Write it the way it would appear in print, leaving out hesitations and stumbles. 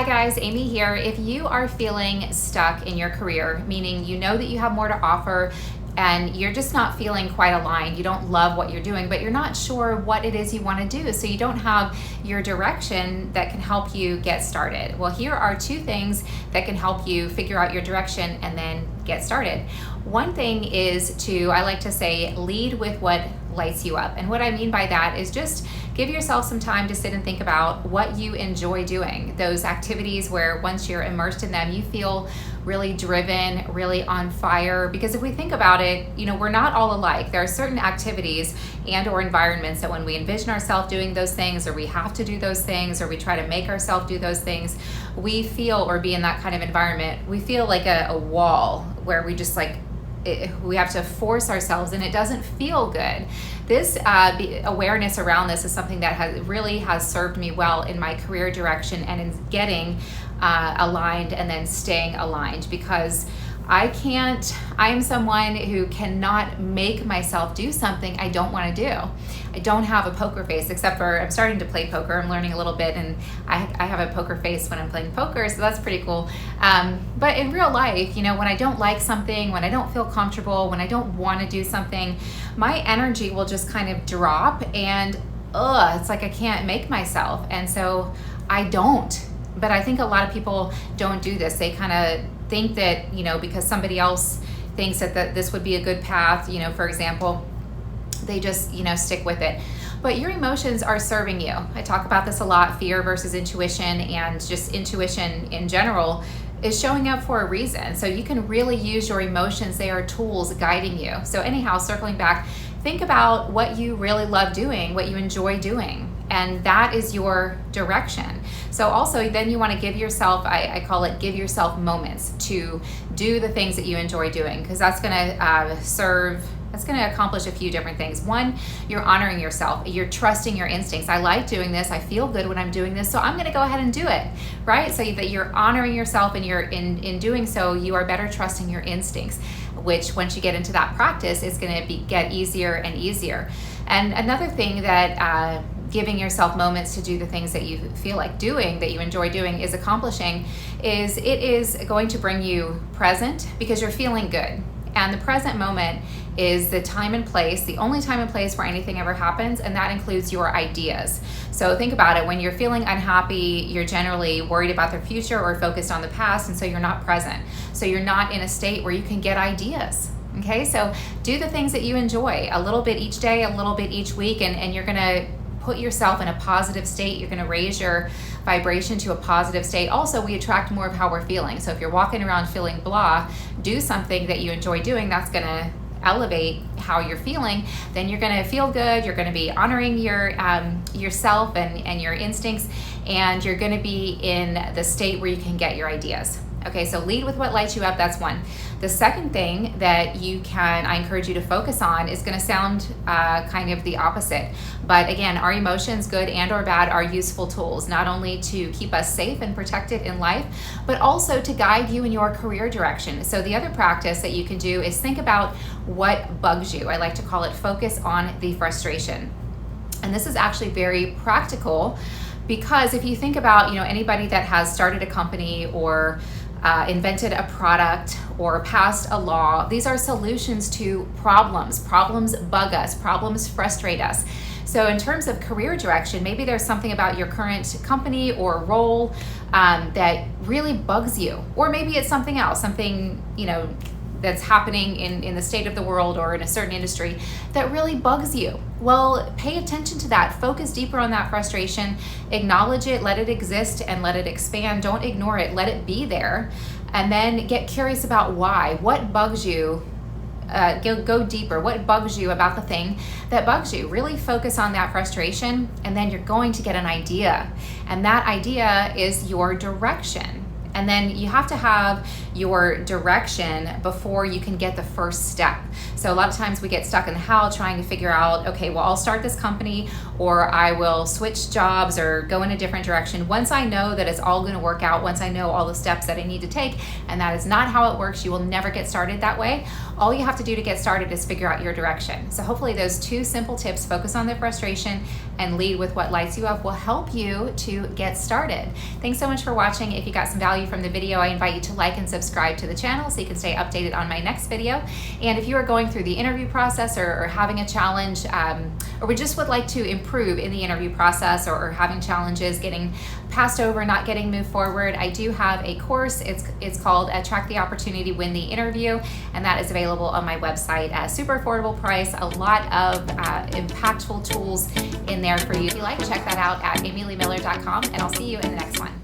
Hi guys, Amy here. If you are feeling stuck in your career, meaning you know that you have more to offer and you're just not feeling quite aligned, you don't love what you're doing, but you're not sure what it is you want to do, so you don't have your direction that can help you get started. Well, here are two things that can help you figure out your direction and then get started. One thing is to, I like to say, lead with what lights you up. And what I mean by that is just give yourself some time to sit and think about what you enjoy doing. Those activities where once you're immersed in them, you feel really driven, really on fire. Because if we think about it, we're not all alike. There are certain activities and or environments that when we envision ourselves doing those things, or we have to do those things, or we try to make ourselves do those things, we feel, or be in that kind of environment, we feel like a wall where we just we have to force ourselves, and it doesn't feel good. This awareness around this is something that has served me well in my career direction and in getting aligned and then staying aligned, because I am someone who cannot make myself do something I don't want to do. I don't have a poker face, except for I'm starting to play poker. I'm learning a little bit, and I have a poker face when I'm playing poker, so that's pretty cool. But in real life, when I don't like something, when I don't feel comfortable, when I don't want to do something, my energy will just kind of drop, and it's like I can't make myself. And so I don't. But I think a lot of people don't do this. They kind of think that, because somebody else thinks that this would be a good path, for example, they just, stick with it. But your emotions are serving you. I talk about this a lot, fear versus intuition, and just intuition in general is showing up for a reason. So you can really use your emotions. They are tools guiding you. So anyhow, circling back, think about what you really love doing, what you enjoy doing, and that is your direction. So also then you want to give yourself, I call it give yourself moments to do the things that you enjoy doing, because that's going to accomplish a few different things. One, you're honoring yourself. You're trusting your instincts. I like doing this. I feel good when I'm doing this, so I'm going to go ahead and do it, right? So that you're honoring yourself, and you're in doing so, you are better trusting your instincts, which once you get into that practice, is going to get easier and easier. And another thing that giving yourself moments to do the things that you feel like doing, that you enjoy doing, is accomplishing, is it is going to bring you present, because you're feeling good. And the present moment is the time and place, the only time and place where anything ever happens, and that includes your ideas. So think about it. When you're feeling unhappy, you're generally worried about the future or focused on the past, and so you're not present. So you're not in a state where you can get ideas. Okay, so do the things that you enjoy, a little bit each day, a little bit each week, and you're gonna put yourself in a positive state. You're gonna raise your vibration to a positive state. Also, we attract more of how we're feeling. So if you're walking around feeling blah, do something that you enjoy doing, that's gonna elevate how you're feeling. Then you're gonna feel good, you're gonna be honoring yourself and your instincts, and you're gonna be in the state where you can get your ideas. Okay, so lead with what lights you up, that's one. The second thing that I encourage you to focus on is gonna sound kind of the opposite. But again, our emotions, good and or bad, are useful tools, not only to keep us safe and protected in life, but also to guide you in your career direction. So the other practice that you can do is think about what bugs you. I like to call it focus on the frustration. And this is actually very practical, because if you think about, anybody that has started a company or invented a product or passed a law, these are solutions to problems. Problems bug us, problems frustrate us. So in terms of career direction, maybe there's something about your current company or role that really bugs you, or maybe it's something else, something that's happening in the state of the world or in a certain industry that really bugs you. Well, pay attention to that. Focus deeper on that frustration. Acknowledge it, let it exist, and let it expand. Don't ignore it, let it be there. And then get curious about why. What bugs you? Go deeper. What bugs you about the thing that bugs you? Really focus on that frustration, and then you're going to get an idea. And that idea is your direction. And then you have to have your direction before you can get the first step. So a lot of times we get stuck in the how, trying to figure out, okay, well, I'll start this company, or I will switch jobs or go in a different direction. Once I know that it's all going to work out, once I know all the steps that I need to take, and that is not how it works, you will never get started that way. All you have to do to get started is figure out your direction. So hopefully those 2 simple tips, focus on the frustration and lead with what lights you up, will help you to get started. Thanks so much for watching. If you got some value from the video, I invite you to like and subscribe to the channel so you can stay updated on my next video. And if you are going through the interview process or having a challenge, or we just would like to improve in the interview process, or having challenges getting passed over, not getting moved forward, I do have a course. It's called Attract the Opportunity, Win the Interview, and that is available on my website at a super affordable price. A lot of impactful tools in there for you. If you like, check that out at amyleemiller.com, and I'll see you in the next one.